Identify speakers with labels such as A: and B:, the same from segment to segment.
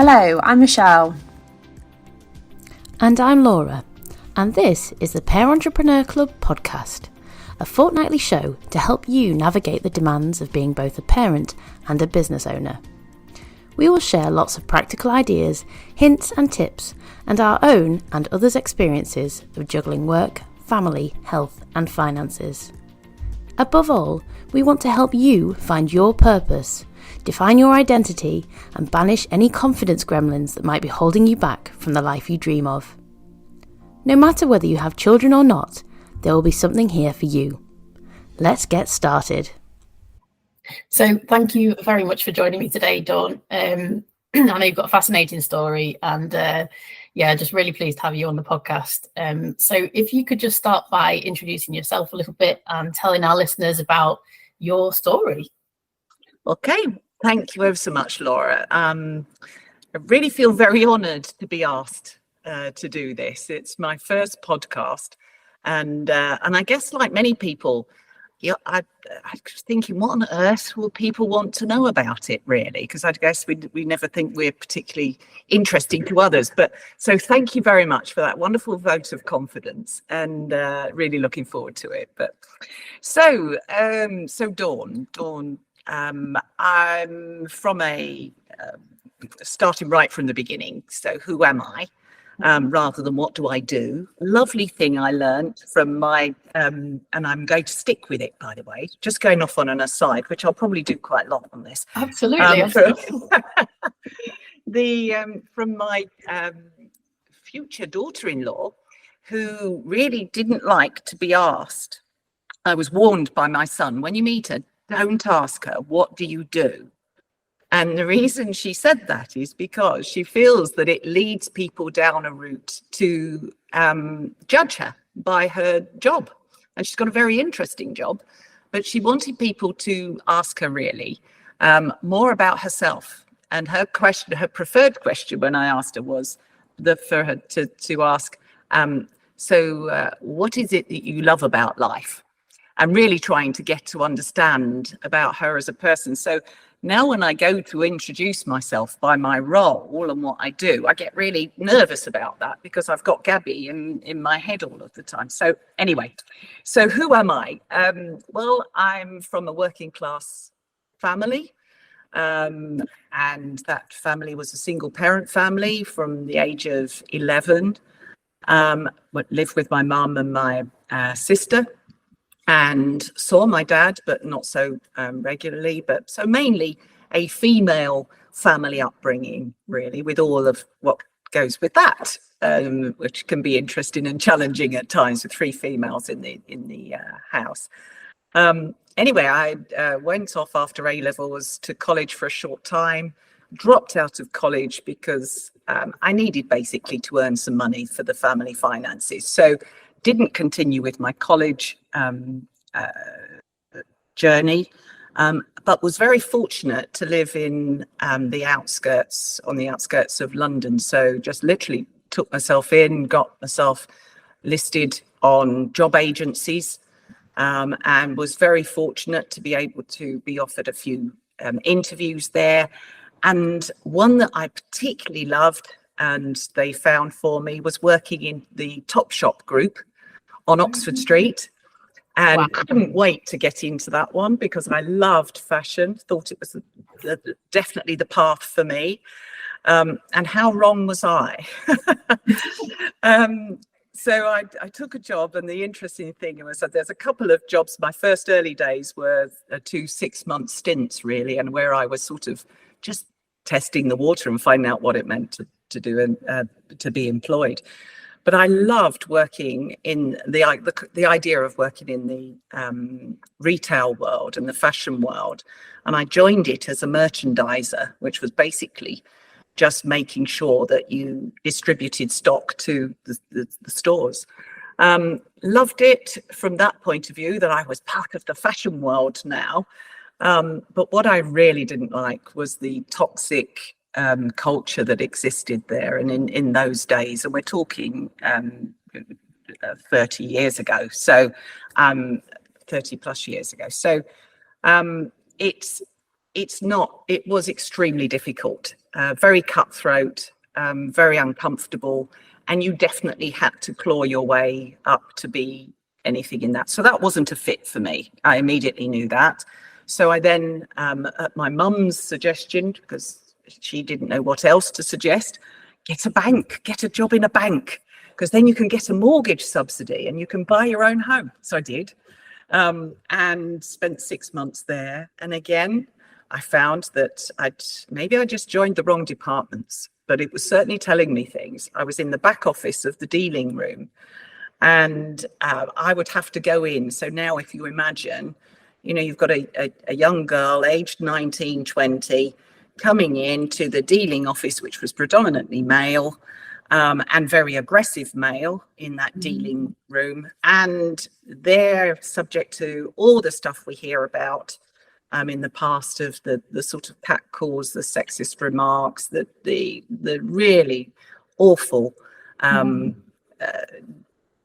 A: Hello, I'm Michelle.
B: And I'm Laura, and this is the Parentrepreneurs Club podcast, a fortnightly show to help you navigate the demands of being both a parent and a business owner. We will share lots of practical ideas, hints and tips, and our own and others' experiences of juggling work, family, health and finances. Above all, we want to help you find your purpose, define your identity, and banish any confidence gremlins that might be holding you back from the life you dream of. No matter whether you have children or not, there will be something here for you. Let's get started.
C: So thank you very much for joining me today, Dawn. I know you've got a fascinating story, and just really pleased to have you on the podcast. So if you could just start by introducing yourself a little bit and telling our listeners about your story.
D: Okay, thank you ever so much, Laura. I really feel very honoured to be asked to do this. It's my first podcast, and I guess like many people, I was thinking, what on earth will people want to know about it, really? Because I guess we never think we're particularly interesting to others. But so thank you very much for that wonderful vote of confidence, and really looking forward to it. But so Dawn. I'm from starting right from the beginning. So who am I? Rather than what do I do? Lovely thing I learned from my, and I'm going to stick with it, by the way, just going off on an aside, which I'll probably do quite a lot on this.
C: Absolutely.
D: From my future daughter-in-law, who really didn't like to be asked. I was warned by my son, when you meet her, don't ask her, what do you do? And the reason she said that is because she feels that it leads people down a route to judge her by her job. And she's got a very interesting job, but she wanted people to ask her really more about herself. And her preferred question when I asked her was for her to ask, what is it that you love about life? And really trying to get to understand about her as a person. So now when I go to introduce myself by my role and what I do, I get really nervous about that because I've got Gabby in my head all of the time. So anyway, so who am I? Well, I'm from a working class family. And that family was a single parent family from the age of 11. Lived with my mum and my sister. And saw my dad, but not so regularly, but so mainly a female family upbringing, really, with all of what goes with that, which can be interesting and challenging at times with three females in the house. Anyway, I went off after A-levels to college for a short time, dropped out of college because I needed basically to earn some money for the family finances. So didn't continue with my college journey, but was very fortunate to live in on the outskirts of London. So just literally took myself in, got myself listed on job agencies, and was very fortunate to be able to be offered a few interviews there. And one that I particularly loved and they found for me was working in the Topshop group on Oxford Street, and wow. Couldn't wait to get into that one because I loved fashion, thought it was definitely the path for me. And how wrong was I? So I took a job, and the interesting thing was that there's a couple of jobs. My first early days were 2 6-month stints, really, and where I was sort of just testing the water and finding out what it meant to do and to be employed. But I loved working in the idea of working in the retail world and the fashion world. And I joined it as a merchandiser, which was basically just making sure that you distributed stock to the stores. Loved it from that point of view, that I was part of the fashion world now. But what I really didn't like was the toxic culture that existed there and in those days, and we're talking 30 years ago, so 30 plus years ago. So it was extremely difficult very cutthroat, very uncomfortable, and you definitely had to claw your way up to be anything in that. So that wasn't a fit for me. I immediately knew that. So I then, at my mum's suggestion, because she didn't know what else to suggest, get a job in a bank, because then you can get a mortgage subsidy and you can buy your own home. So I did, and spent 6 months there. And again, I found that I just joined the wrong departments, but it was certainly telling me things. I was in the back office of the dealing room, and I would have to go in. So now if you imagine, you've got a young girl aged 19, 20, coming into the dealing office, which was predominantly male, and very aggressive male in that dealing room. And they're subject to all the stuff we hear about in the past, of the sort of cat calls, the sexist remarks, the really awful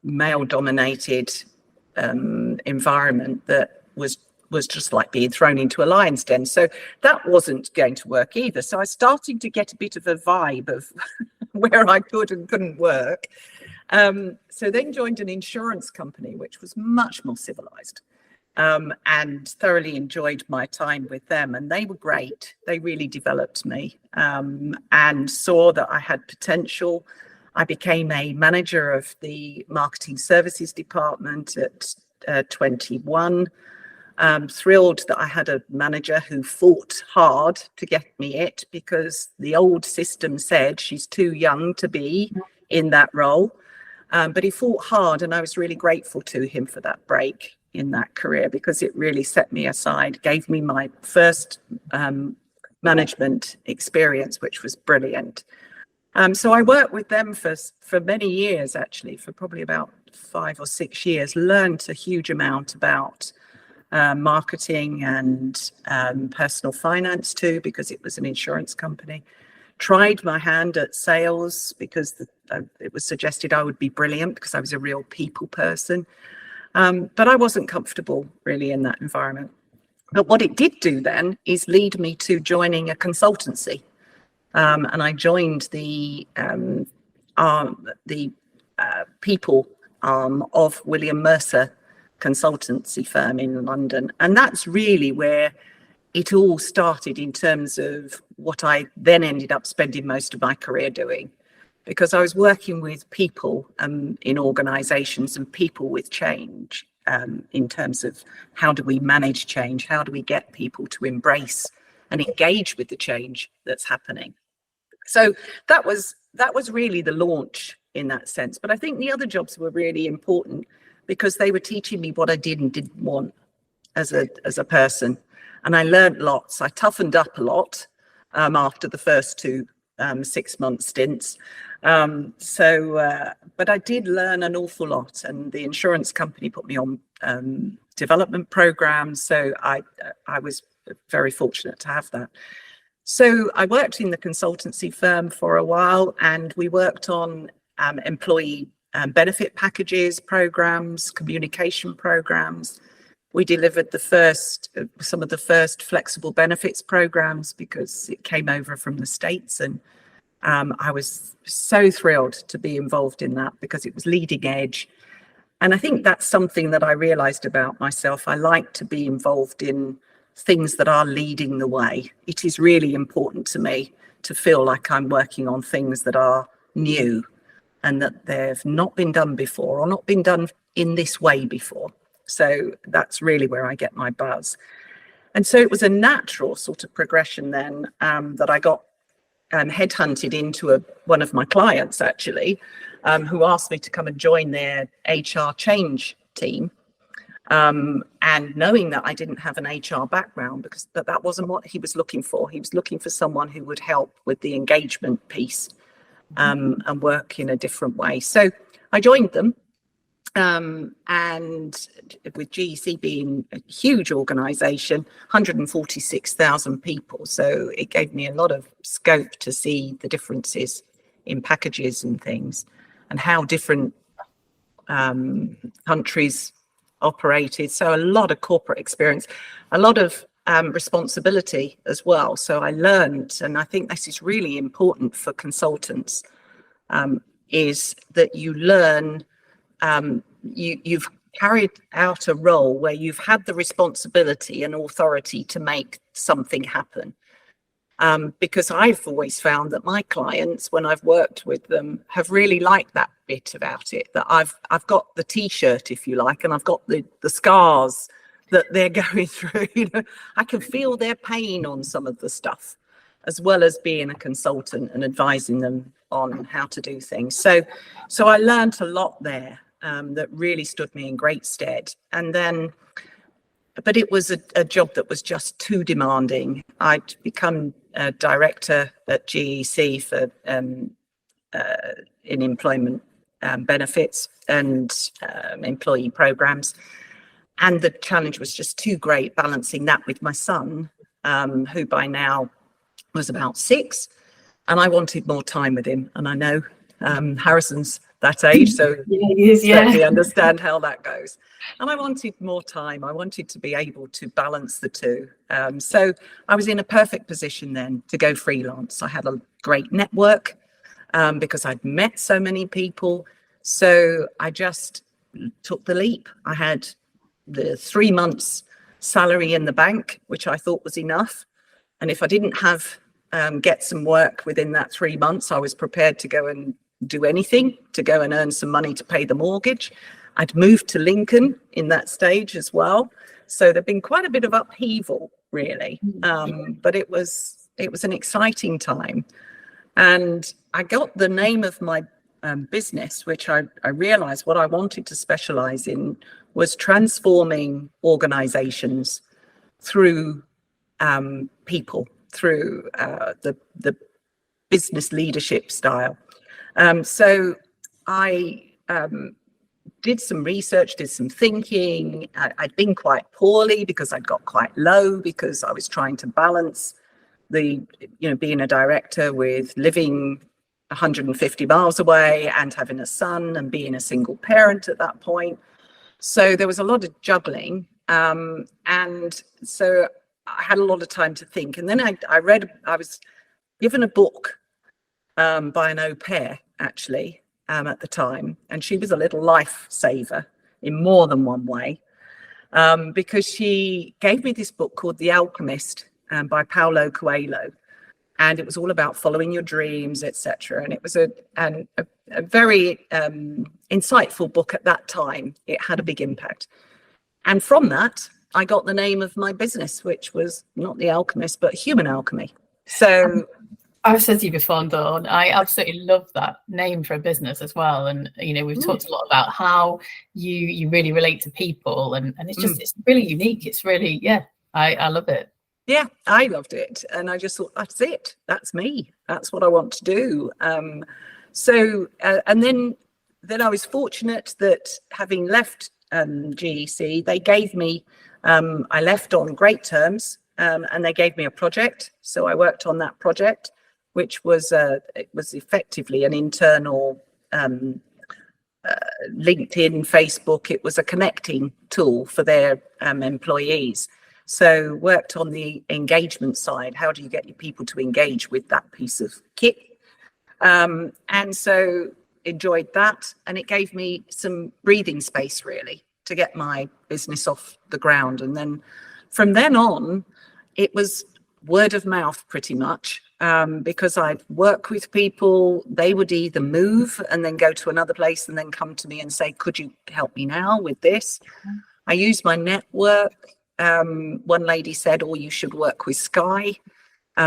D: male-dominated environment that was just like being thrown into a lion's den. So that wasn't going to work either. So I started to get a bit of a vibe of where I could and couldn't work. So then joined an insurance company, which was much more civilized. And thoroughly enjoyed my time with them, and they were great. They really developed me, and saw that I had potential. I became a manager of the marketing services department at 21. Thrilled that I had a manager who fought hard to get me it, because the old system said she's too young to be in that role. But he fought hard, and I was really grateful to him for that break in that career, because it really set me aside, gave me my first management experience, which was brilliant. So I worked with them for many years, actually, for probably about 5 or 6 years, learned a huge amount about marketing and personal finance too, because it was an insurance company. Tried my hand at sales, because it was suggested I would be brilliant, because I was a real people person. But I wasn't comfortable really in that environment. But what it did do then is lead me to joining a consultancy. And I joined the people arm of William Mercer consultancy firm in London. And that's really where it all started in terms of what I then ended up spending most of my career doing, because I was working with people in organizations and people with change, in terms of how do we manage change? How do we get people to embrace and engage with the change that's happening? So that was really the launch in that sense. But I think the other jobs were really important, because they were teaching me what I did and didn't want as a person. And I learned lots. I toughened up a lot after the first 2 6-month stints. But I did learn an awful lot, and the insurance company put me on development programs. So I was very fortunate to have that. So I worked in the consultancy firm for a while, and we worked on employee benefit packages, programs, communication programs. We delivered some of the first flexible benefits programs, because it came over from the States, and I was so thrilled to be involved in that, because it was leading edge. And I think that's something that I realized about myself. I like to be involved in things that are leading the way. It is really important to me to feel like I'm working on things that are new and that they've not been done before, or not been done in this way before. So that's really where I get my buzz. And so it was a natural sort of progression then, that I got headhunted into one of my clients, actually, who asked me to come and join their HR change team. And knowing that I didn't have an HR background, because that wasn't what he was looking for. He was looking for someone who would help with the engagement piece, and work in a different way. So I joined them, and with GEC being a huge organization, 146,000 people. So it gave me a lot of scope to see the differences in packages and things, and how different countries operated. So a lot of corporate experience, a lot of responsibility as well. So I learned, and I think this is really important for consultants, is that you learn, you've carried out a role where you've had the responsibility and authority to make something happen. Because I've always found that my clients, when I've worked with them, have really liked that bit about it, that I've got the T-shirt, if you like, and I've got the scars that they're going through. You know, I can feel their pain on some of the stuff, as well as being a consultant and advising them on how to do things. So I learned a lot there that really stood me in great stead. And then, but it was a job that was just too demanding. I'd become a director at GEC for in employment benefits and employee programs. And the challenge was just too great, balancing that with my son, who by now was about 6. And I wanted more time with him. And I know Harrison's that age, so certainly understand how that goes. And I wanted more time. I wanted to be able to balance the two. So I was in a perfect position then to go freelance. I had a great network because I'd met so many people. So I just took the leap. I had the 3 months salary in the bank, which I thought was enough. And if I didn't have get some work within that 3 months, I was prepared to go and do anything to go and earn some money to pay the mortgage. I'd moved to Lincoln in that stage as well. So there'd been quite a bit of upheaval, really. But it was an exciting time. And I got the name of my business, which I realized what I wanted to specialize in was transforming organizations through people, through the business leadership style. So I did some research, did some thinking. I'd been quite poorly because I'd got quite low because I was trying to balance being a director with living 150 miles away and having a son and being a single parent at that point. So there was a lot of juggling. And so I had a lot of time to think. And then I was given a book by an au pair, actually, at the time. And she was a little lifesaver in more than one way, because she gave me this book called The Alchemist by Paulo Coelho. And it was all about following your dreams, etc. And it was a very insightful book at that time. It had a big impact. And from that, I got the name of my business, which was not The Alchemist, but Human Alchemy. So
C: I've said to you before, Dawn, I absolutely love that name for a business as well. And, we've talked a lot about how you really relate to people. And it's just, it's really unique. It's really, I love it.
D: Yeah, I loved it. And I just thought, that's it. That's me. That's what I want to do. And then I was fortunate that having left GEC, they gave me, I left on great terms, and they gave me a project. So I worked on that project, which was it was effectively an internal LinkedIn, Facebook. It was a connecting tool for their employees. So worked on the engagement side. How do you get your people to engage with that piece of kit? And so enjoyed that. And it gave me some breathing space, really, to get my business off the ground. And then from then on, it was word of mouth pretty much, because I'd work with people. They would either move and then go to another place and then come to me and say, could you help me now with this? I used my network. One lady said, you should work with Sky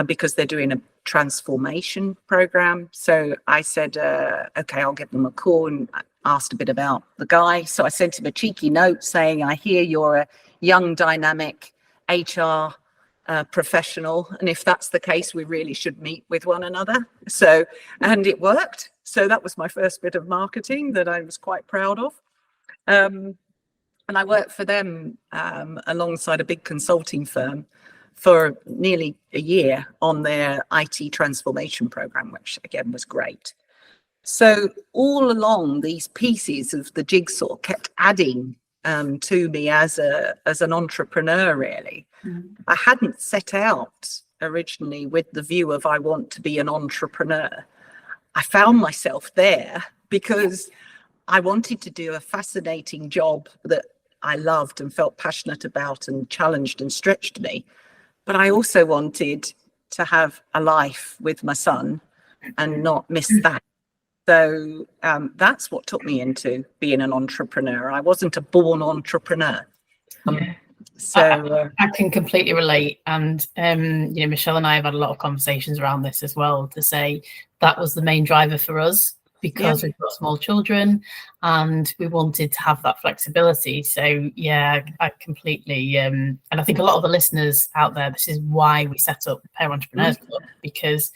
D: because they're doing a transformation program. So I said, okay, I'll give them a call, and asked a bit about the guy. So I sent him a cheeky note saying, I hear you're a young, dynamic HR professional. And if that's the case, we really should meet with one another. So, and it worked. So that was my first bit of marketing that I was quite proud of. And I worked for them alongside a big consulting firm for nearly a year on their IT transformation program, which again was great. So all along, these pieces of the jigsaw kept adding to me as an entrepreneur, really. I hadn't set out originally with the view of I want to be an entrepreneur. I found myself there because I wanted to do a fascinating job that I loved and felt passionate about and challenged and stretched me. But I also wanted to have a life with my son and not miss that. So that's what took me into being an entrepreneur. I wasn't a born entrepreneur.
C: So I can completely relate. And, Michelle and I have had a lot of conversations around this as well, to say that was the main driver for us, because we've got small children and we wanted to have that flexibility. So, yeah, I completely, and I think a lot of the listeners out there, this is why we set up the Parentrepreneurs Club, because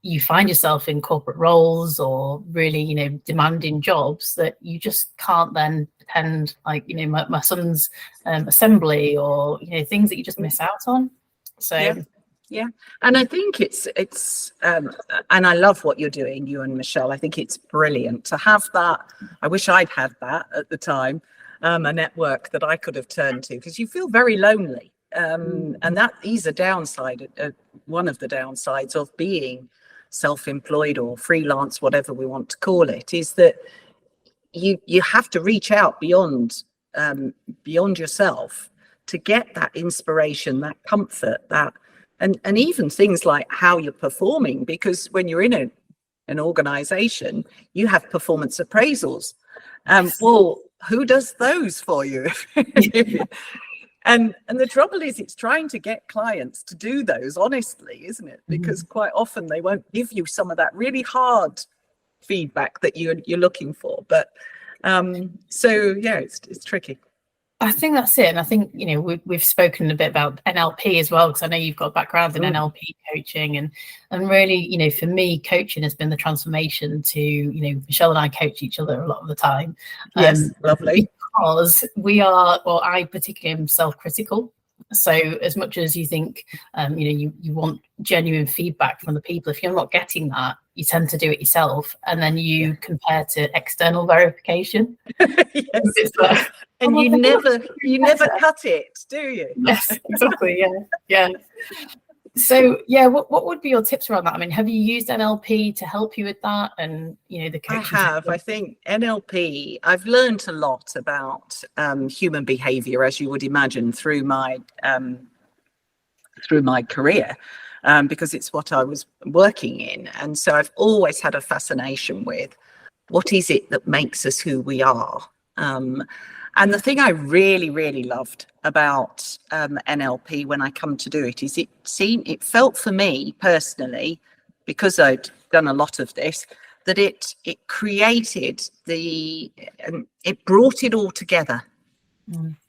C: you find yourself in corporate roles or really, demanding jobs that you just can't then pretend like, my son's assembly or, things that you just miss out on. So
D: yeah. And I think it's and I love what you're doing, you and Michelle. I think it's brilliant to have that. I wish I'd had that at the time, a network that I could have turned to, because you feel very lonely. And that is a downside, one of the downsides of being self-employed or freelance, whatever we want to call it, is that you have to reach out beyond yourself to get that inspiration, that comfort, that and even things like how you're performing, because when you're in an organization, you have performance appraisals. Well, who does those for you? And the trouble is, it's trying to get clients to do those honestly, isn't it? Because quite often they won't give you some of that really hard feedback that you're looking for. But it's tricky.
C: I think that's it. And I think, we've spoken a bit about NLP as well, because I know you've got a background in NLP coaching, and really, for me, coaching has been the transformation to, Michelle and I coach each other a lot of the time.
D: Yes, lovely.
C: Because I particularly am self-critical. So as much as you think, you want genuine feedback from the people, if you're not getting that, you tend to do it yourself, and then you compare to external verification.
D: Yes. And you never cut it, do you?
C: Yes, exactly. Yeah. So, what would be your tips around that? I mean, have you used NLP to help you with that? And, the coaching?
D: I have. I think NLP, I've learned a lot about human behavior, as you would imagine, through my career, because it's what I was working in. And so I've always had a fascination with what is it that makes us who we are. And the thing I really, really loved about NLP when I come to do it is it felt for me personally, because I'd done a lot of this, that it created it brought it all together.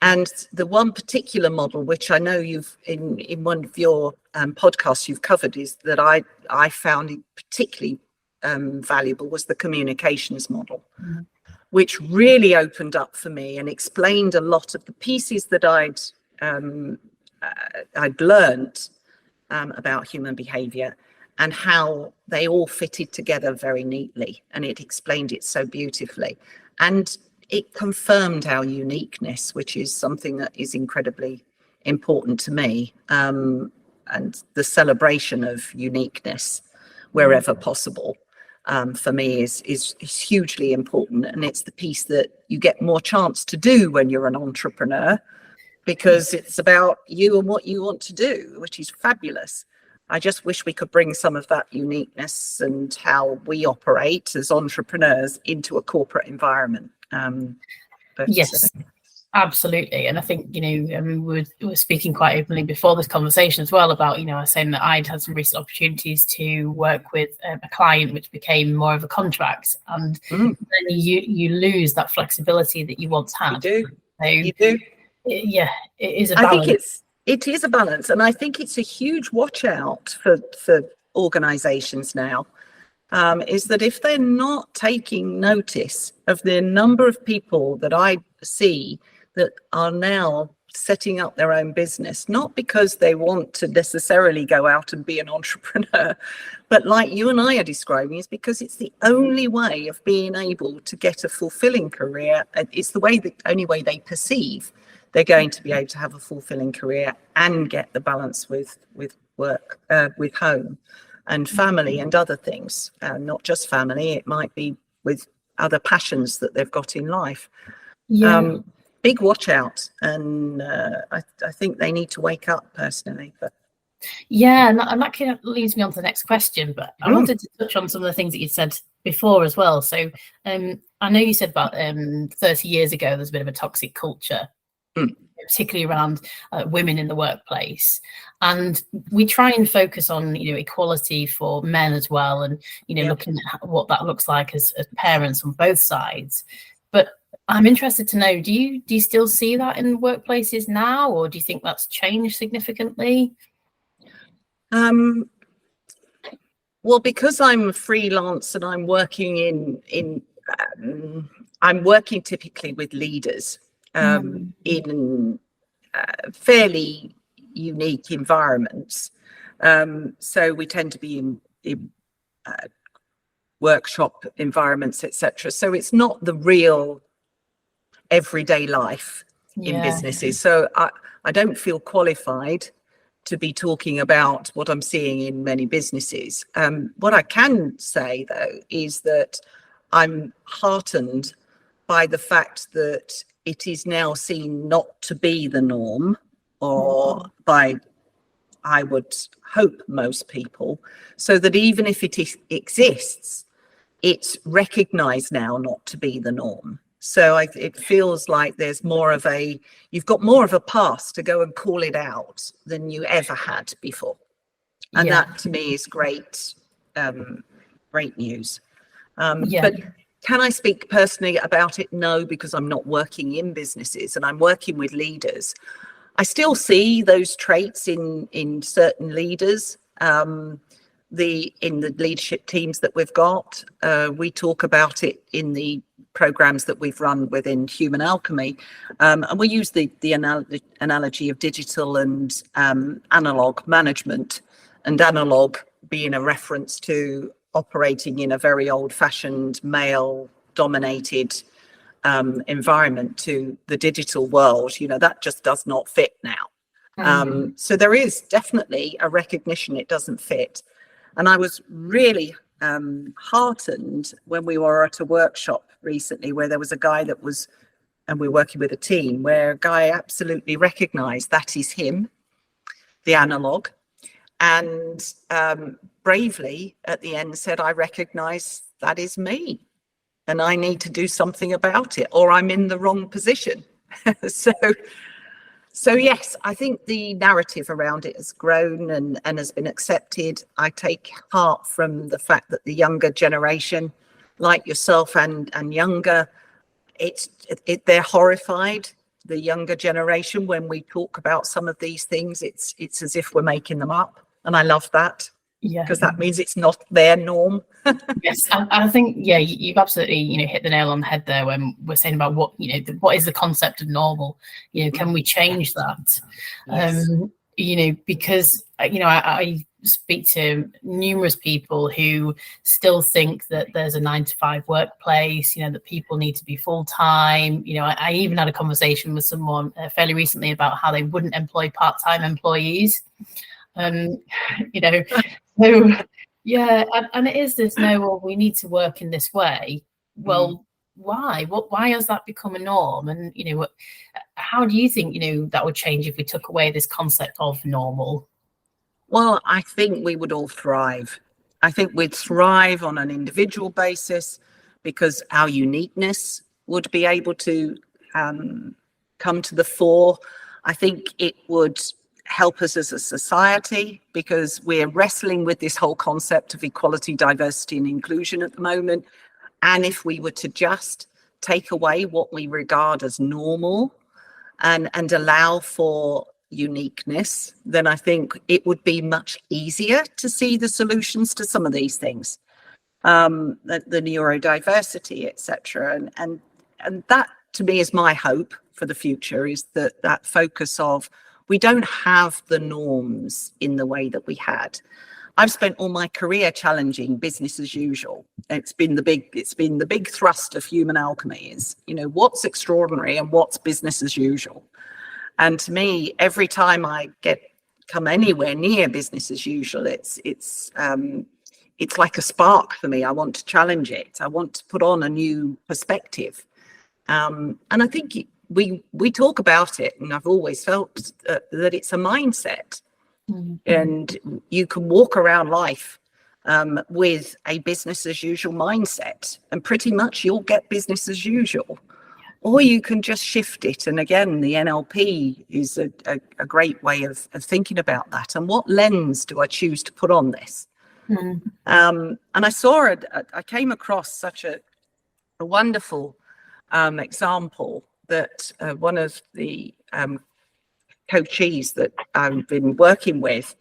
D: And the one particular model, which I know you've in one of your podcasts you've covered, is that I found it particularly valuable, was the communications model. Which really opened up for me and explained a lot of the pieces that I'd learned about human behavior and how they all fitted together very neatly. And it explained it so beautifully. And it confirmed our uniqueness, which is something that is incredibly important to me, and the celebration of uniqueness wherever possible. For me is hugely important, and it's the piece that you get more chance to do when you're an entrepreneur, because it's about you and what you want to do, which is fabulous. I just wish we could bring some of that uniqueness and how we operate as entrepreneurs into a corporate environment.
C: Yes. Absolutely. And I think, we were speaking quite openly before this conversation as well about, I was saying that I'd had some recent opportunities to work with a client, which became more of a contract. And then you lose that flexibility that you once had.
D: You do.
C: It is a balance.
D: I think it is a balance. And I think it's a huge watch out for organizations now, is that if they're not taking notice of the number of people that I see that are now setting up their own business, not because they want to necessarily go out and be an entrepreneur, but like you and I are describing, is because it's the only way of being able to get a fulfilling career. It's the only way they perceive they're going to be able to have a fulfilling career and get the balance with work, with home and family and other things. Not just family, it might be with other passions that they've got in life. Big watch out, and I think they need to wake up personally. But
C: and that kind of leads me on to the next question, but I wanted to touch on some of the things that you said before as well. So I know you said about 30 years ago there's a bit of a toxic culture, particularly around women in the workplace, and we try and focus on equality for men as well, and looking at what that looks like as parents on both sides. But I'm interested to know, do you still see that in workplaces now, or do you think that's changed significantly?
D: Well, because I'm freelance and I'm working I'm working typically with leaders in fairly unique environments. So we tend to be in workshop environments, etc. So it's not the real everyday life in businesses. So I don't feel qualified to be talking about what I'm seeing in many businesses. What I can say, though, is that I'm heartened by the fact that it is now seen not to be the norm, or by, I would hope, most people, so that even if it exists, it's recognized now not to be the norm. So it feels like there's you've got more of a pass to go and call it out than you ever had before. And that to me is great, great news. But can I speak personally about it? No, because I'm not working in businesses and I'm working with leaders. I still see those traits in certain leaders. In the leadership teams that we've got, we talk about it in the programs that we've run within Human Alchemy, and we use the analogy of digital and analog management, and analog being a reference to operating in a very old-fashioned male-dominated environment, to the digital world. That just does not fit now. So there is definitely a recognition it doesn't fit. And I was really heartened when we were at a workshop recently where there was a guy and we're working with a team where a guy absolutely recognized that is him, the analog, and bravely at the end said, I recognize that is me and I need to do something about it, or I'm in the wrong position. So yes, I think the narrative around it has grown and has been accepted. I take heart from the fact that the younger generation, like yourself and younger, they're horrified. The younger generation, when we talk about some of these things, it's as if we're making them up, and I love that. Because that means it's not their norm.
C: Yes, I think you've absolutely hit the nail on the head there when we're saying about what what is the concept of normal. Can we change that? Yes. Because I speak to numerous people who still think that there's a 9-to-5 workplace. That people need to be full time. I even had a conversation with someone fairly recently about how they wouldn't employ part-time employees. So and it is this we need to work in this way. Well, why? Why has that become a norm? And how do you think that would change if we took away this concept of normal?
D: Well, I think we would all thrive. I think we'd thrive on an individual basis because our uniqueness would be able to come to the fore. I think it would help us as a society because we're wrestling with this whole concept of equality, diversity and inclusion at the moment. And if we were to just take away what we regard as normal and allow for uniqueness, then I think it would be much easier to see the solutions to some of these things, the neurodiversity, etc. And that to me is my hope for the future, is that focus of, we don't have the norms in the way that we had. I've spent all my career challenging business as usual. It's been the big thrust of Human Alchemy is, what's extraordinary and what's business as usual. And to me, every time I come anywhere near business as usual, it's like a spark for me. I want to challenge it. I want to put on a new perspective. And I think we talk about it, and I've always felt that it's a mindset. Mm-hmm. And you can walk around life with a business as usual mindset, and pretty much you'll get business as usual. Or you can just shift it. And again, the NLP is a great way of thinking about that. And what lens do I choose to put on this? Mm-hmm. And I came across such a wonderful example that one of the coachees that I've been working with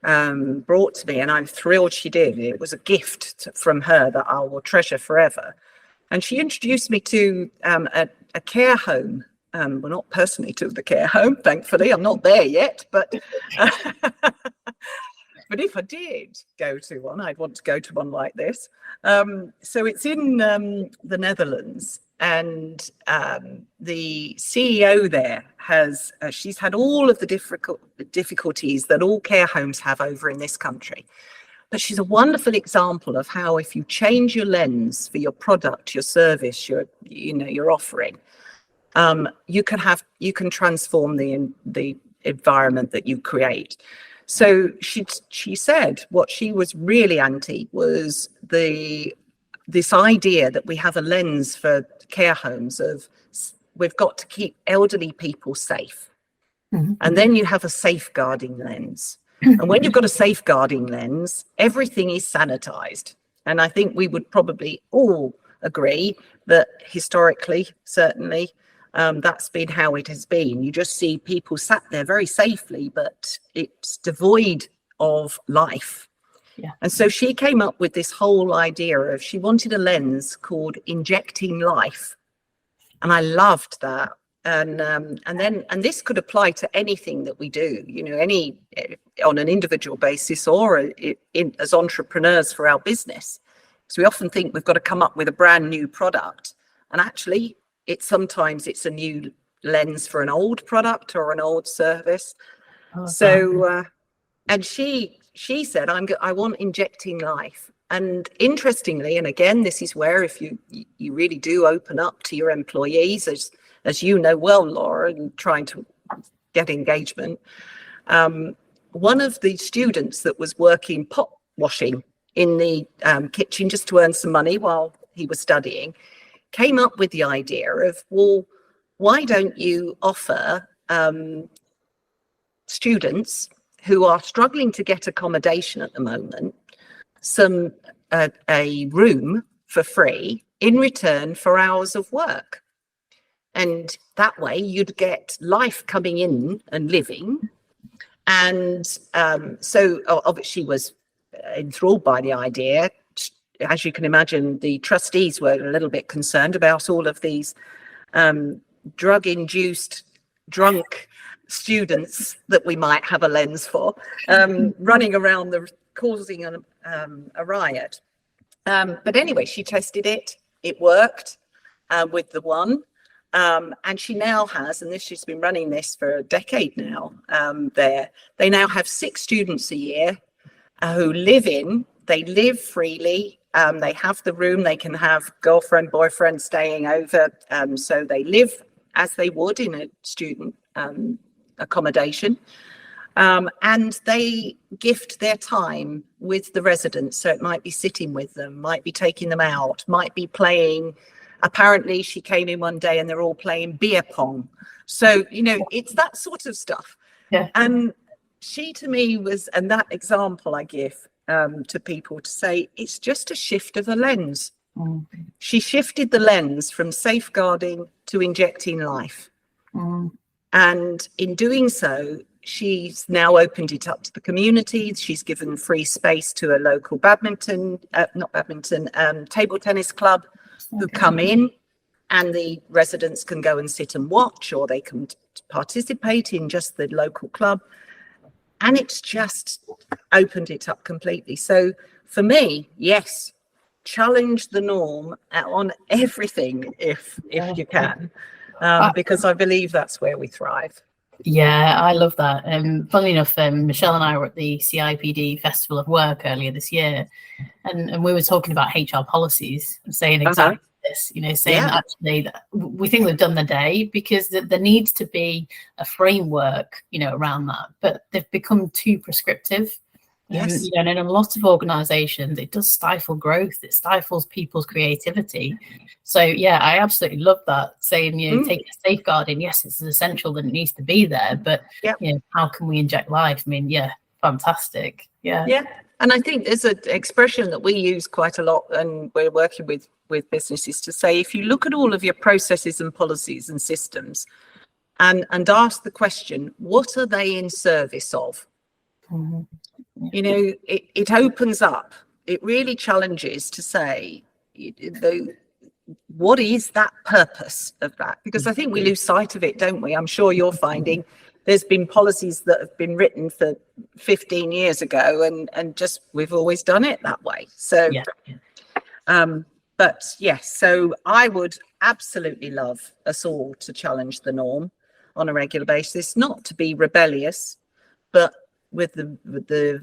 D: brought to me, and I'm thrilled she did. It was a gift from her that I will treasure forever. And she introduced me to a care home. Well, not personally to the care home, thankfully. I'm not there yet, but but if I did go to one, I'd want to go to one like this. So it's in the Netherlands, and the CEO there she's had all of the difficulties that all care homes have over in this country. But she's a wonderful example of how, if you change your lens for your product, your service, your offering, you can transform the environment that you create. So she said what she was really anti was this idea that we have a lens for care homes of, we've got to keep elderly people safe. Mm-hmm. And then you have a safeguarding lens. And when you've got a safeguarding lens, everything is sanitized. And I think we would probably all agree that historically, certainly, that's been how it has been. You just see people sat there very safely, but it's devoid of life. Yeah. And so she came up with this whole idea of, she wanted a lens called injecting life. And I loved that. And this could apply to anything that we do, any on an individual basis or as entrepreneurs for our business. So we often think we've got to come up with a brand new product, and actually sometimes it's a new lens for an old product or an old service. Oh, so and she said, I want injecting life. And interestingly, and again, this is where if you really do open up to your employees, as you know well, Laura, and trying to get engagement. One of the students that was working pot washing in the kitchen just to earn some money while he was studying came up with the idea of, well, why don't you offer students who are struggling to get accommodation at the moment a room for free in return for hours of work? And that way you'd get life coming in and living. And so obviously she was enthralled by the idea. As you can imagine, the trustees were a little bit concerned about all of these drug-induced, drunk students that we might have a lens for, running around causing a riot. But anyway, she tested it. It worked with the one. And she now has, and she's been running this for a decade now, they now have 6 students a year who they live freely, they have the room, they can have girlfriend, boyfriend staying over, so they live as they would in a student accommodation, and they gift their time with the residents. So it might be sitting with them, might be taking them out, might be playing. Apparently she came in one day and they're all playing beer pong. So, it's that sort of stuff. Yeah. And she to me was, and that example I give to people to say, it's just a shift of a lens. Mm. She shifted the lens from safeguarding to injecting life. Mm. And in doing so, she's now opened it up to the community. She's given free space to a local table tennis club who come in and the residents can go and sit and watch, or they can participate in just the local club. And it's just opened it up completely. So for me, yes, challenge the norm on everything if you can, because I believe that's where we thrive.
C: Yeah, I love that. Funnily enough, Michelle and I were at the CIPD Festival of Work earlier this year, and we were talking about HR policies and saying exactly this, saying that actually that we think they've done the day, because there needs to be a framework, around that, but they've become too prescriptive.
D: Yes.
C: And in a lot of organizations, it does stifle growth. It stifles people's creativity. So, yeah, I absolutely love that, saying, take a safeguarding. Yes, it's essential that it needs to be there. But, how can we inject life? I mean, fantastic. Yeah.
D: Yeah. And I think there's an expression that we use quite a lot, and we're working with businesses to say, if you look at all of your processes and policies and systems and ask the question, what are they in service of? Mm-hmm. It opens up, it really challenges to say, what is that purpose of that? Because I think we lose sight of it, don't we? I'm sure you're finding there's been policies that have been written for 15 years ago, and just we've always done it that way. So, but yes, so I would absolutely love us all to challenge the norm on a regular basis, not to be rebellious, but with the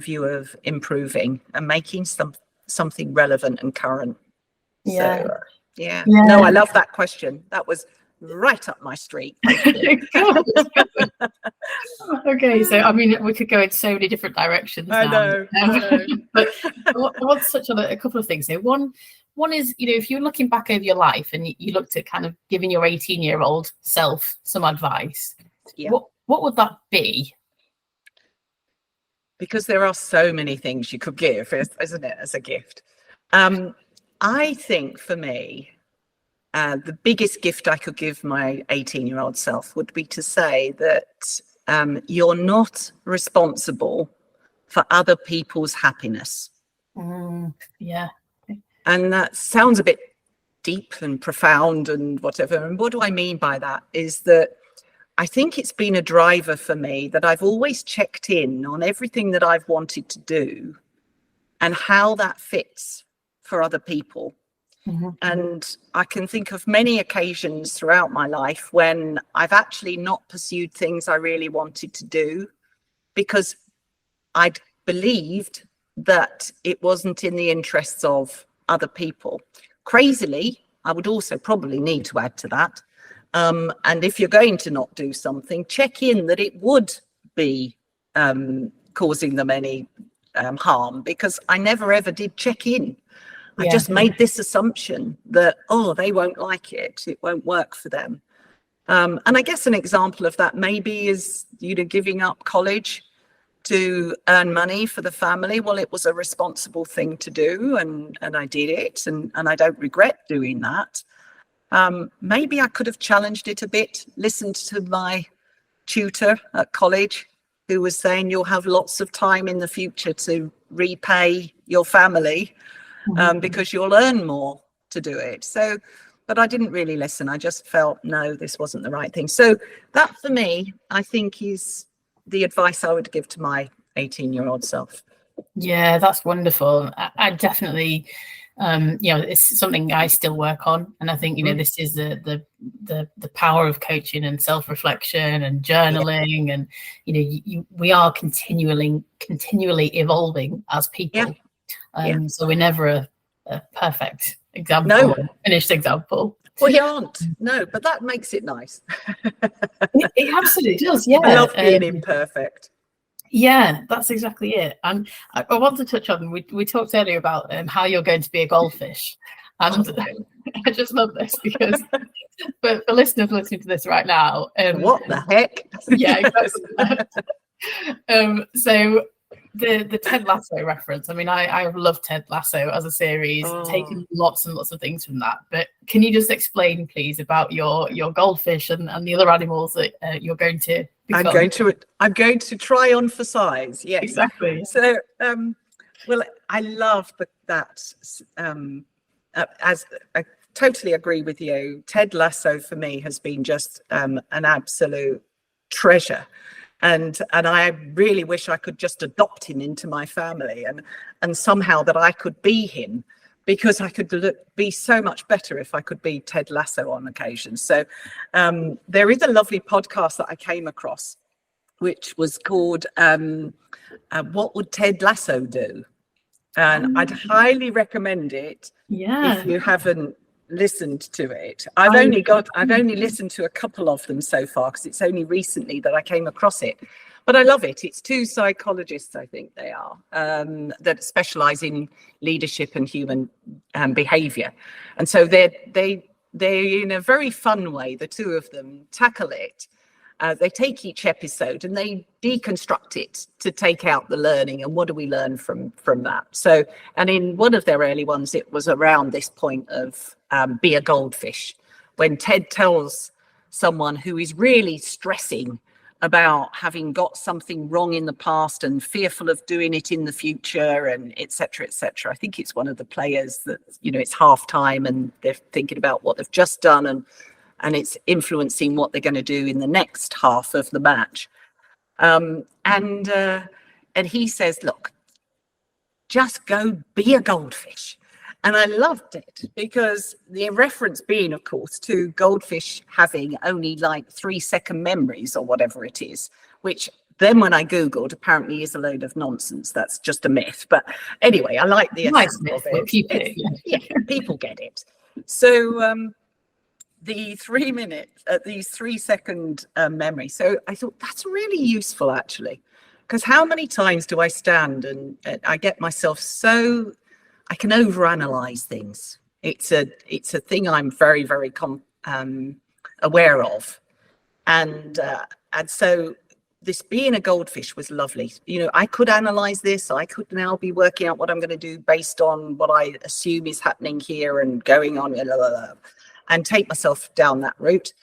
D: view of improving and making something relevant and current. So, no, I love that question. That was right up my street.
C: Okay, so I mean, we could go in so many different directions.
D: I know.
C: But I want to touch on a couple of things here. One is, if you're looking back over your life and you looked at kind of giving your 18-year-old self some advice, what would that be?
D: Because there are so many things you could give, isn't it, as a gift? I think for me, the biggest gift I could give my 18-year-old self would be to say that you're not responsible for other people's happiness.
C: Yeah.
D: And that sounds a bit deep and profound and whatever. And what do I mean by that is that I think it's been a driver for me that I've always checked in on everything that I've wanted to do and how that fits for other people. Mm-hmm. And I can think of many occasions throughout my life when I've actually not pursued things I really wanted to do because I'd believed that it wasn't in the interests of other people. Crazily, I would also probably need to add to that. And if you're going to not do something, check in that it would be causing them any harm, because I never ever did check in. I just made this assumption that, they won't like it. It won't work for them. And I guess an example of that maybe is, giving up college to earn money for the family. Well, it was a responsible thing to do, and I did it, and I don't regret doing that. Maybe I could have challenged it a bit, listened to my tutor at college who was saying you'll have lots of time in the future to repay your family because you'll earn more to do it. So, but I didn't really listen. I just felt, no, this wasn't the right thing. So that for me, I think is the advice I would give to my 18-year-old self.
C: Yeah, that's wonderful. I definitely... it's something I still work on, and I think this is the power of coaching and self-reflection and journaling, and we are continually evolving as people. So we're never a perfect example, finished example.
D: Well, you aren't. No, but that makes it nice.
C: It absolutely does. Yeah,
D: I love being imperfect.
C: Yeah, that's exactly it. And I want to touch on, we talked earlier about how you're going to be a goldfish. And I just love this because for listeners listening to this right now.
D: What the heck?
C: Yeah, exactly. So the Ted Lasso reference, I mean, I love Ted Lasso as a series, taken lots and lots of things from that. But can you just explain, please, about your goldfish and the other animals that you're going to become?
D: I'm going to try on for size. Yes,
C: exactly.
D: So, well, I love that as totally agree with you. Ted Lasso for me has been just an absolute treasure. And I really wish I could just adopt him into my family, and somehow that I could be him, because I could be so much better if I could be Ted Lasso on occasion. So there is a lovely podcast that I came across, which was called What Would Ted Lasso Do? And I'd highly recommend it if you haven't listened to it. I've only listened to a couple of them so far, because it's only recently that I came across it. But I love it. It's two psychologists, I think they are, that specialize in leadership and human behavior. And so they in a very fun way, the two of them tackle it. They take each episode and they deconstruct it to take out the learning, and what do we learn from that. So, and in one of their early ones, it was around this point of be a goldfish, when Ted tells someone who is really stressing about having got something wrong in the past and fearful of doing it in the future, and etc. etc. I think it's one of the players that, it's half time and they're thinking about what they've just done, and it's influencing what they're going to do in the next half of the match. And he says, look, just go be a goldfish. And I loved it, because the reference being, of course, to goldfish having only like 3-second memories or whatever it is, which then when I Googled, apparently is a load of nonsense. That's just a myth. But anyway, I like the essence of it. People get it. So the 3 minutes, these 3-second memory. So I thought that's really useful, actually, because how many times do I stand and I get myself so, I can overanalyze things. It's a thing I'm very, very aware of. And so this being a goldfish was lovely. I could analyze this. I could now be working out what I'm going to do based on what I assume is happening here and going on, and take myself down that route.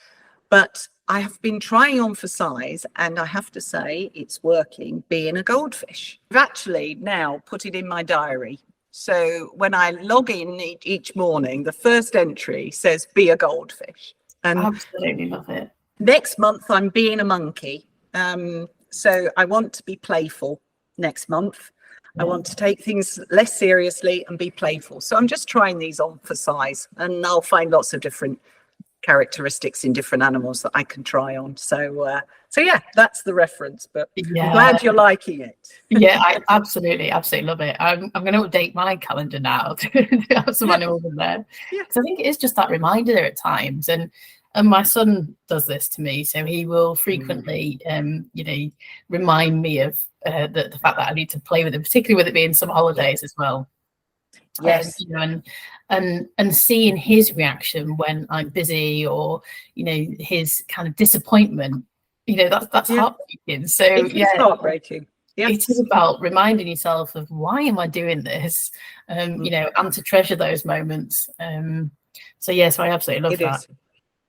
D: But I have been trying on for size, and I have to say it's working, being a goldfish. I've actually now put it in my diary. So when I log in each morning, the first entry says, be a goldfish. And
C: absolutely love it.
D: Next month, I'm being a monkey. So I want to be playful next month. I want to take things less seriously and be playful. So I'm just trying these on for size, and I'll find lots of different characteristics in different animals that I can try on. So yeah, that's the reference, but I'm glad you're liking it.
C: Yeah, I absolutely love it. I'm going to update my calendar now to have some animals in there. Because I think it is just that reminder at times. And my son does this to me, so he will frequently, remind me of the fact that I need to play with it, particularly with it being some holidays as well.
D: Yes.
C: And seeing his reaction when I'm busy, or his kind of disappointment, that's heartbreaking. So
D: it's heartbreaking. Yes.
C: It is about reminding yourself of why am I doing this, and to treasure those moments. So yes, I absolutely love that.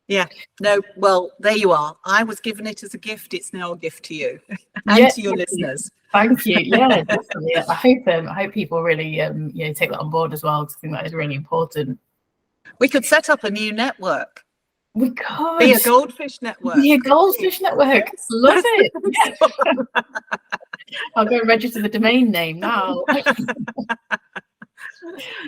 D: Yeah, no, well, there you are. I was given it as a gift. It's now a gift to you and to your listeners.
C: Thank you. Yeah, definitely. I hope people really take that on board as well, because I think that is really important.
D: We could set up a new network.
C: We could
D: be a goldfish network.
C: Be a goldfish network. Love it. Yeah. I'll go and register the domain name now.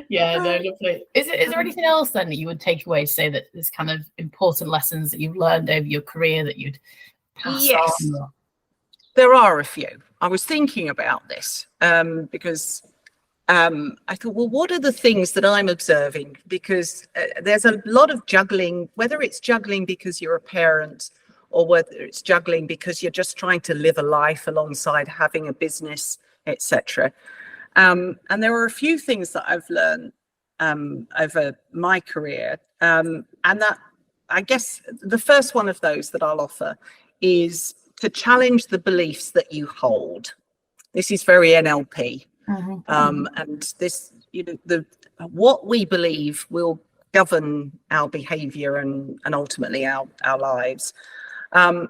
C: Yeah, no, lovely. Is there anything else then that you would take away to say that there's kind of important lessons that you've learned over your career that you'd pass on?
D: There are a few. I was thinking about this because I thought, well, what are the things that I'm observing? Because there's a lot of juggling, whether it's juggling because you're a parent, or whether it's juggling because you're just trying to live a life alongside having a business, etc. And there are a few things that I've learned over my career. And that, I guess, the first one of those that I'll offer is to challenge the beliefs that you hold. This is very NLP. And this, what we believe will govern our behavior and ultimately our lives. And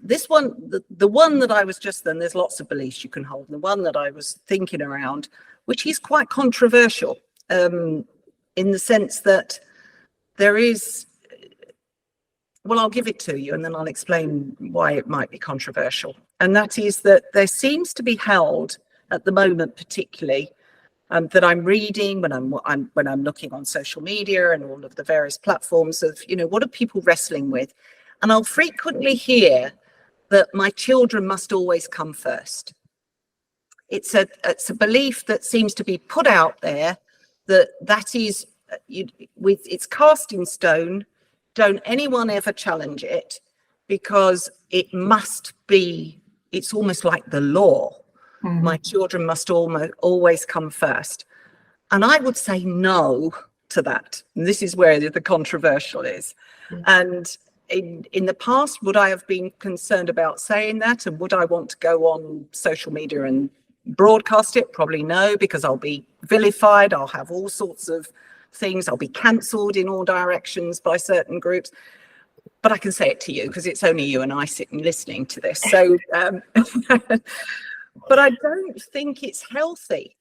D: this one, the one that I was just then, there's lots of beliefs you can hold. The one that I was thinking around, which is quite controversial, in the sense that there is, well, I'll give it to you and then I'll explain why it might be controversial. And that is that there seems to be held at the moment, particularly, that I'm reading when I'm looking on social media and all of the various platforms of, what are people wrestling with? And I'll frequently hear that my children must always come first. It's a belief that seems to be put out there that is, it's cast in stone. Don't anyone ever challenge it, because it must be, it's almost like the law. My children must always come first. And I would say no to that. And this is where the controversial is. And in the past, would I have been concerned about saying that? And would I want to go on social media and broadcast it? Probably no, because I'll be vilified. I'll have all sorts of things. I'll be cancelled in all directions by certain groups. But I can say it to you because it's only you and I sitting listening to this. So, but I don't think it's healthy.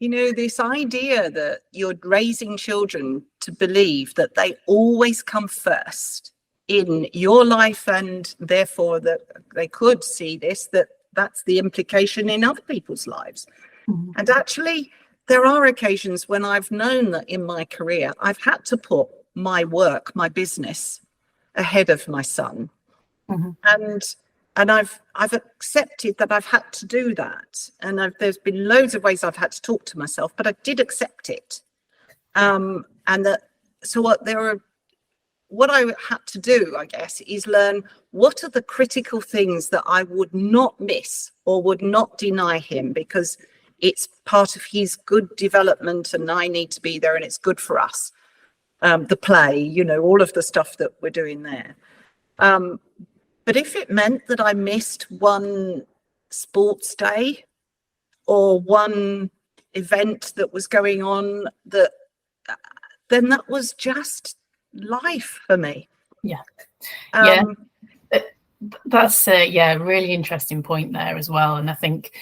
D: This idea that you're raising children to believe that they always come first in your life, and therefore that they could see that's the implication in other people's lives. And actually, there are occasions when I've known that in my career, I've had to put my work, my business ahead of my son. And I've accepted that I've had to do that. And there's been loads of ways I've had to talk to myself, but I did accept it. And what I had to do, I guess, is learn what are the critical things that I would not miss or would not deny him, because it's part of his good development and I need to be there and it's good for us. The play, all of the stuff that we're doing there. But if it meant that I missed one sports day or one event that was going on, then that was just life for me.
C: That's a really interesting point there as well. And I think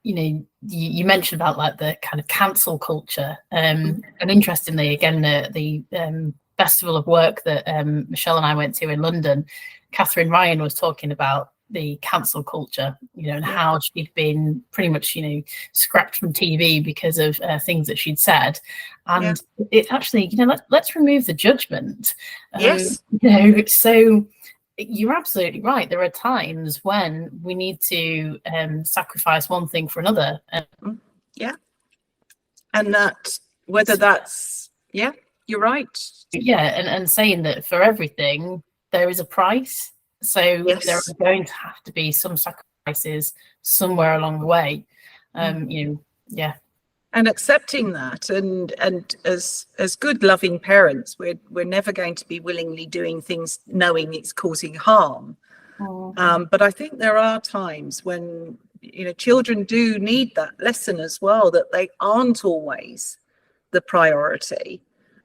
C: you mentioned about like the kind of cancel culture, and interestingly, again, the festival of work that Michelle and I went to in London, Catherine Ryan was talking about the cancel culture, and how she'd been pretty much, scrapped from TV because of things that she'd said. And it actually, let's remove the judgment.
D: Yes.
C: So you're absolutely right. There are times when we need to sacrifice one thing for another.
D: And that, whether that's, you're right.
C: And saying that for everything, there is a price. So there are going to have to be some sacrifices somewhere along the way. And
D: accepting that, and as good loving parents, we're never going to be willingly doing things knowing it's causing harm. But I think there are times when children do need that lesson as well, that they aren't always the priority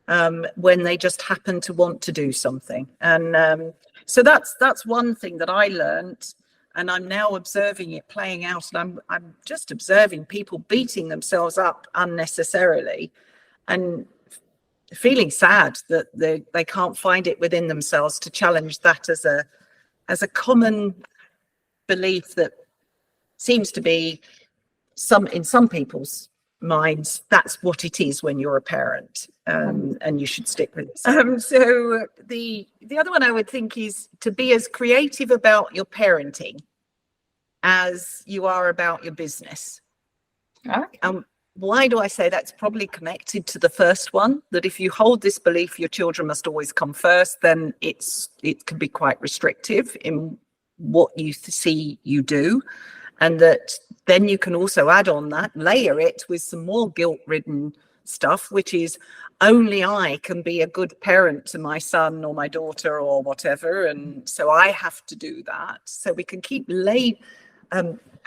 D: when they just happen to want to do something. And so that's one thing that I learned, and I'm now observing it playing out. And I'm just observing people beating themselves up unnecessarily and feeling sad that they can't find it within themselves to challenge that as a common belief that seems to be in some people's minds. That's what it is when you're a parent, and you should stick with it. So the other one I would think is to be as creative about your parenting as you are about your business. Why do I say that's probably connected to the first one, that if you hold this belief your children must always come first, then it can be quite restrictive in what you see you do. And that then you can also add on that, layer it with some more guilt-ridden stuff, which is only I can be a good parent to my son or my daughter or whatever. And so I have to do that. So we can keep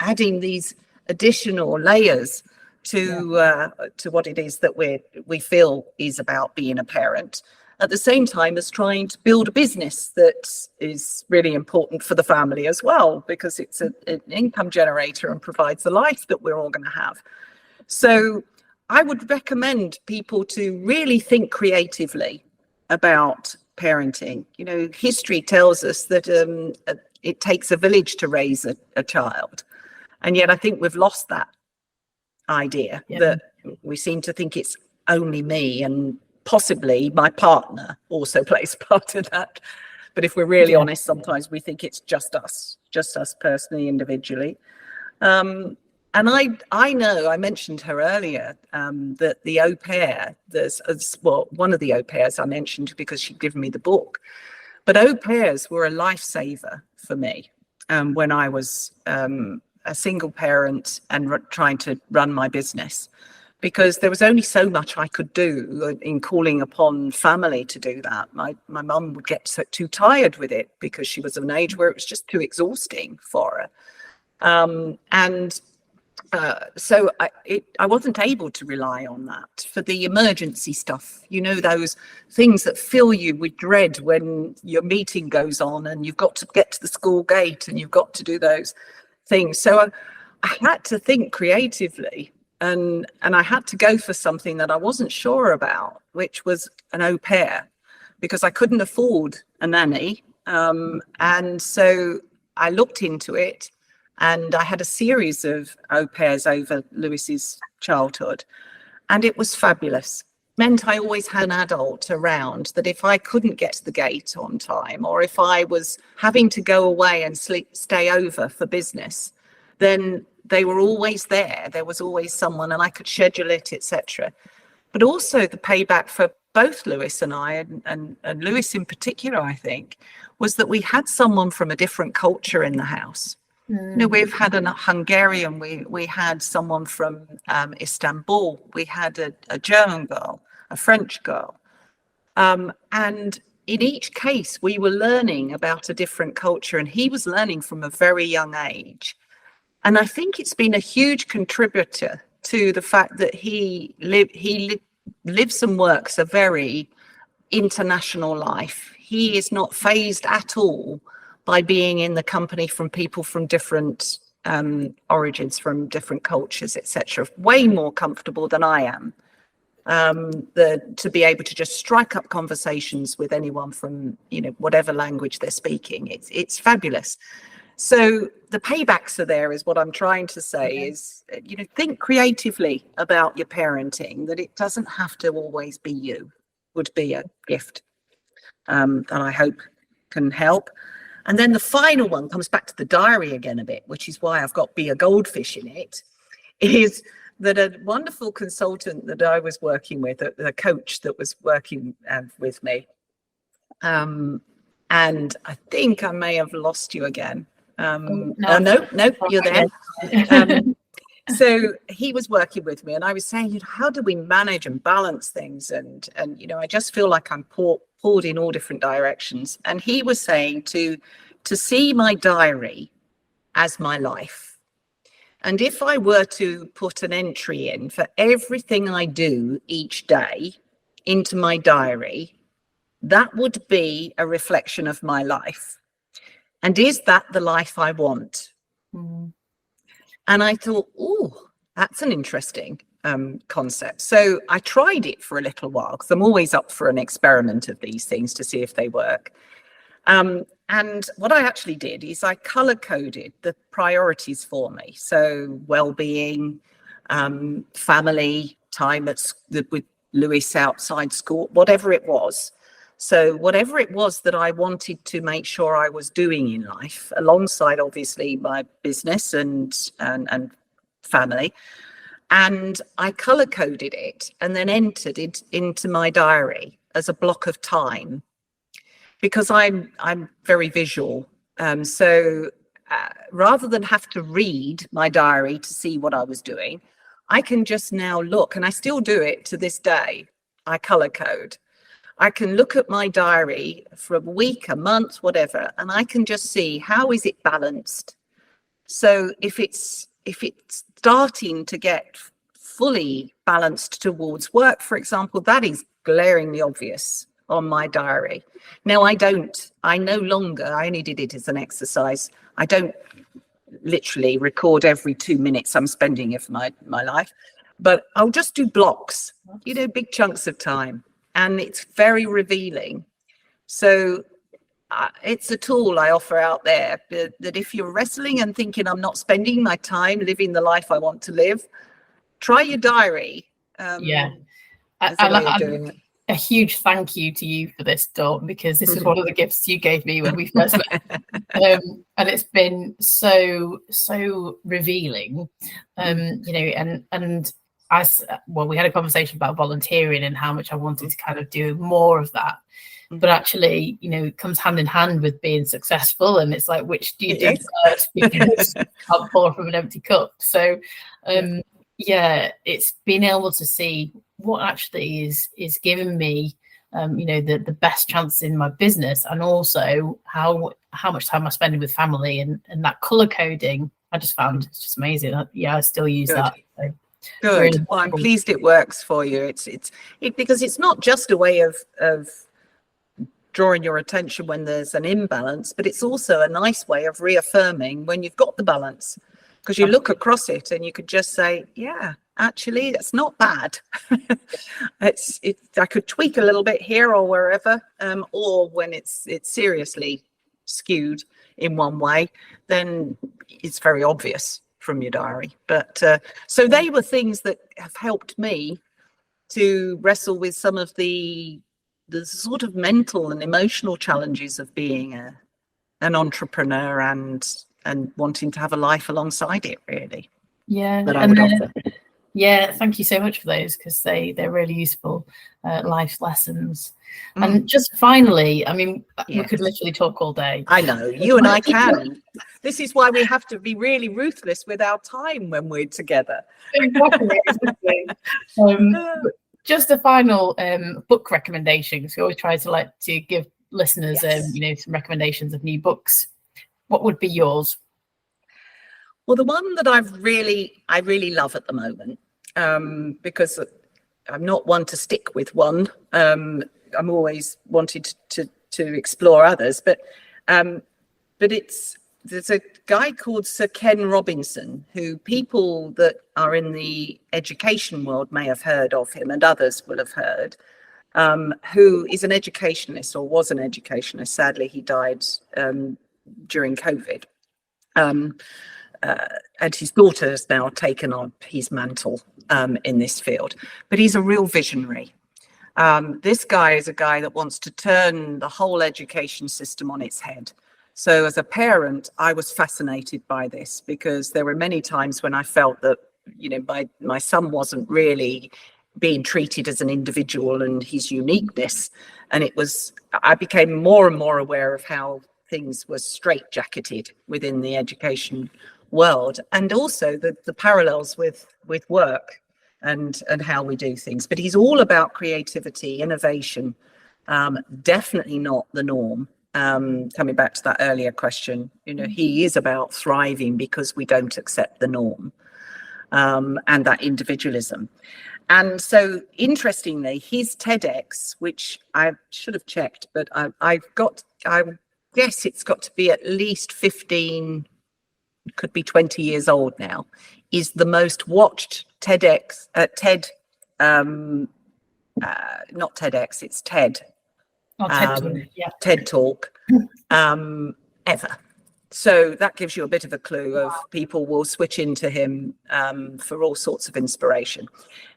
D: adding these additional layers to what it is that we feel is about being a parent, at the same time as trying to build a business that is really important for the family as well, because it's an income generator and provides the life that we're all going to have. So I would recommend people to really think creatively about parenting. You know, history tells us that it takes a village to raise a child. And yet I think we've lost that idea, that we seem to think it's only me, and possibly my partner also plays part of that. But if we're really honest, sometimes we think it's just us personally, individually. And I know, I mentioned her earlier, that the au pair, one of the au pairs I mentioned because she'd given me the book, but au pairs were a lifesaver for me when I was a single parent and trying to run my business, because there was only so much I could do in calling upon family to do that. My mum would get too tired with it because she was of an age where it was just too exhausting for her. So I wasn't able to rely on that for the emergency stuff, you know, those things that fill you with dread when your meeting goes on and you've got to get to the school gate and you've got to do those things. So I had to think creatively, and I had to go for something that I wasn't sure about, which was an au pair, because I couldn't afford a nanny. And so I looked into it, and I had a series of au pairs over Lewis's childhood, and it was fabulous. It meant I always had an adult around, that if I couldn't get to the gate on time, or if I was having to go away and stay over for business, then they were always there. There was always someone, and I could schedule it, etc. But also the payback for both Lewis and I, and Lewis in particular, I think, was that we had someone from a different culture in the house. You know, we've had a Hungarian, we had someone from Istanbul, we had a German girl, a French girl. And in each case, we were learning about a different culture, and he was learning from a very young age. And I think it's been a huge contributor to the fact that he lives and works a very international life. He is not fazed at all by being in the company from people from different origins, from different cultures, etc. Way more comfortable than I am. To be able to just strike up conversations with anyone from, you know, whatever language they're speaking. It's fabulous. So the paybacks are there, is what I'm trying to say. Is, you know, think creatively about your parenting, that it doesn't have to always be you, would be a gift that I hope can help. And then the final one comes back to the diary again a bit, which is why I've got Be a Goldfish in it, is that a wonderful consultant that I was working with, a coach that was working with me, and I think I may have lost you again. No, you're there. So he was working with me, and I was saying, you know, how do we manage and balance things? And you know, I just feel like I'm pulled in all different directions. And he was saying to see my diary as my life. And if I were to put an entry in for everything I do each day into my diary, that would be a reflection of my life. And is that the life I want? And I thought, oh, that's an interesting concept. So I tried it for a little while, because I'm always up for an experiment of these things to see if they work. And what I actually did is I color coded the priorities for me. So well-being, family, time with Lewis outside school, whatever it was. So whatever it was that I wanted to make sure I was doing in life, alongside obviously my business and family, and I color coded it and then entered it into my diary as a block of time, because I'm very visual. So rather than have to read my diary to see what I was doing, I can just now look, and I still do it to this day. I color code. I can look at my diary for a week, a month, whatever, and I can just see how is it balanced. So if it's starting to get fully balanced towards work, for example, that is glaringly obvious on my diary. Now I only did it as an exercise. I don't literally record every 2 minutes I'm spending of my life, but I'll just do blocks, you know, big chunks of time. and it's very revealing. So it's a tool I offer out there that if you're wrestling and thinking, I'm not spending my time living the life I want to live, try your diary.
C: Yeah.
D: As a way of doing it.
C: A huge thank you to you for this, Dawn, because this is one of the gifts you gave me when we first met. And it's been so revealing. You know, and we had a conversation about volunteering and how much I wanted to kind of do more of that. But actually, you know, it comes hand in hand with being successful, and it's like, which do you do first? Because you can't pour from an empty cup. So yeah, it's being able to see what actually is giving me you know, the best chance in my business, and also how much time I'm spending with family, and that color coding I just found it's just amazing. I still use that. So
D: good. Really, well, I'm pleased it works for you. It's because it's not just a way of drawing your attention when there's an imbalance, but it's also a nice way of reaffirming when you've got the balance, because you look across it and you could just say, yeah, actually that's not bad. I could tweak a little bit here or wherever, or when it's seriously skewed in one way, then it's very obvious from your diary. But so they were things that have helped me to wrestle with some of the sort of mental and emotional challenges of being an entrepreneur and wanting to have a life alongside it, really.
C: Yeah.
D: That I would offer.
C: Yeah, thank you so much for those, because they're really useful life lessons. And just finally, I mean, we could literally talk all day.
D: I know, you and I can. This is why we have to be really ruthless with our time when we're together.
C: Exactly. Just a final book recommendation, because we always try to give listeners you know, some recommendations of new books. What would be yours?
D: Well, the one that I really love at the moment, because I'm not one to stick with one. I'm always wanted to explore others, but there's a guy called Sir Ken Robinson, who people that are in the education world may have heard of him, and others will have heard, who is an educationist, or was an educationist. Sadly, he died during COVID. And his daughter has now taken on his mantle in this field. But he's a real visionary. This guy is a guy that wants to turn the whole education system on its head. So as a parent, I was fascinated by this, because there were many times when I felt that, you know, my son wasn't really being treated as an individual and his uniqueness. And I became more and more aware of how things were straitjacketed within the education world, and also the parallels with work and how we do things. But he's all about creativity, innovation, definitely not the norm. Coming back to that earlier question, you know, he is about thriving because we don't accept the norm, and that individualism. And so interestingly, his TEDx, which I should have checked, but I guess it's got to be at least 15, could be 20 years old now, is the most watched TEDx, not TEDx, it's TED. TED Talk ever. So that gives you a bit of a clue of people will switch into him for all sorts of inspiration.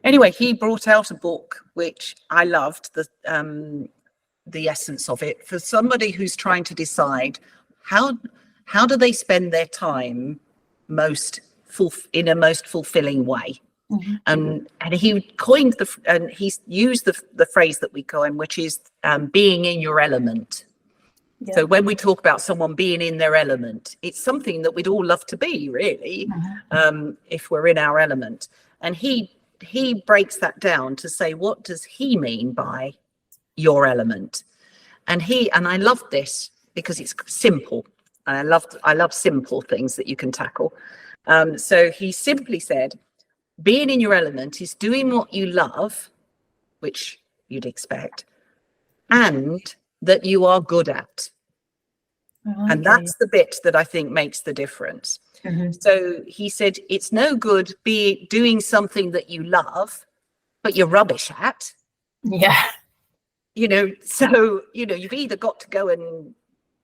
D: Anyway, he brought out a book which I loved, the essence of it, for somebody who's trying to decide how do they spend their time in a most fulfilling way. And he coined and he's used the phrase that we coin, which is being in your element. Yeah. So when we talk about someone being in their element, it's something that we'd all love to be, really, if we're in our element. And he breaks that down to say, what does he mean by your element? And I love this because it's simple. I love simple things that you can tackle. So he simply said, being in your element is doing what you love, which you'd expect, and that you are good at. Okay. And that's the bit that I think makes the difference. So he said, it's no good doing something that you love, but you're rubbish at.
C: Yeah.
D: So, you've either got to go and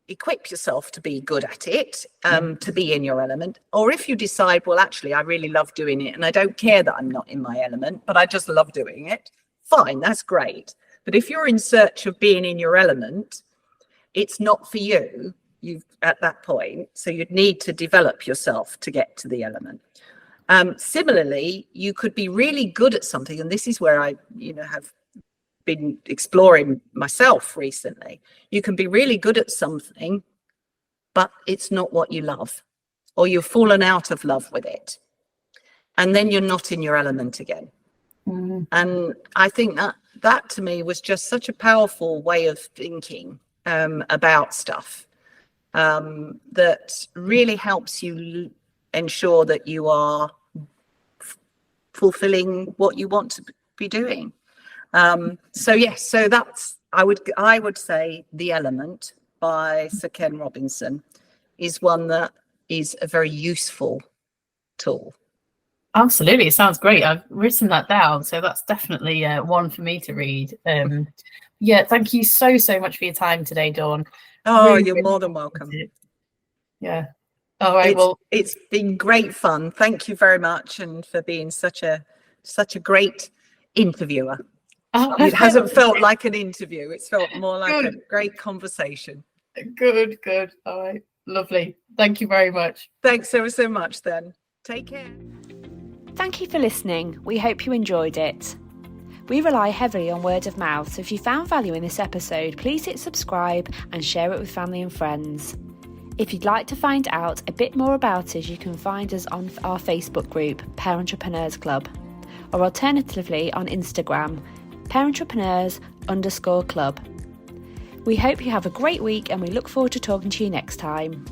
D: equip yourself to be good at it, to be in your element, or if you decide, well, actually, I really love doing it and I don't care that I'm not in my element, but I just love doing it, fine, that's great. But if you're in search of being in your element, it's not for you at that point. So you'd need to develop yourself to get to the element. Similarly, you could be really good at something, and this is where I have been exploring myself recently. You can be really good at something, but it's not what you love, or you've fallen out of love with it, and then you're not in your element again. And I think that to me was just such a powerful way of thinking about stuff, that really helps you ensure that you are fulfilling what you want to be doing. So that's, I would say The Element by Sir Ken Robinson is one that is a very useful tool.
C: Absolutely, it sounds great. I've written that down, so that's definitely one for me to read. Thank you so much for your time today, Dawn.
D: You're more than welcome.
C: Yeah. All right.
D: It's been great fun. Thank you very much, and for being such a great interviewer. It hasn't felt like an interview. It's felt more like a great conversation.
C: Good. All right. Lovely. Thank you very much.
D: Thanks ever so much then. Take care.
B: Thank you for listening. We hope you enjoyed it. We rely heavily on word of mouth, so if you found value in this episode, please hit subscribe and share it with family and friends. If you'd like to find out a bit more about us, you can find us on our Facebook group, Parentrepreneurs Club, or alternatively on Instagram, Parentrepreneurs_Club. We hope you have a great week, and we look forward to talking to you next time.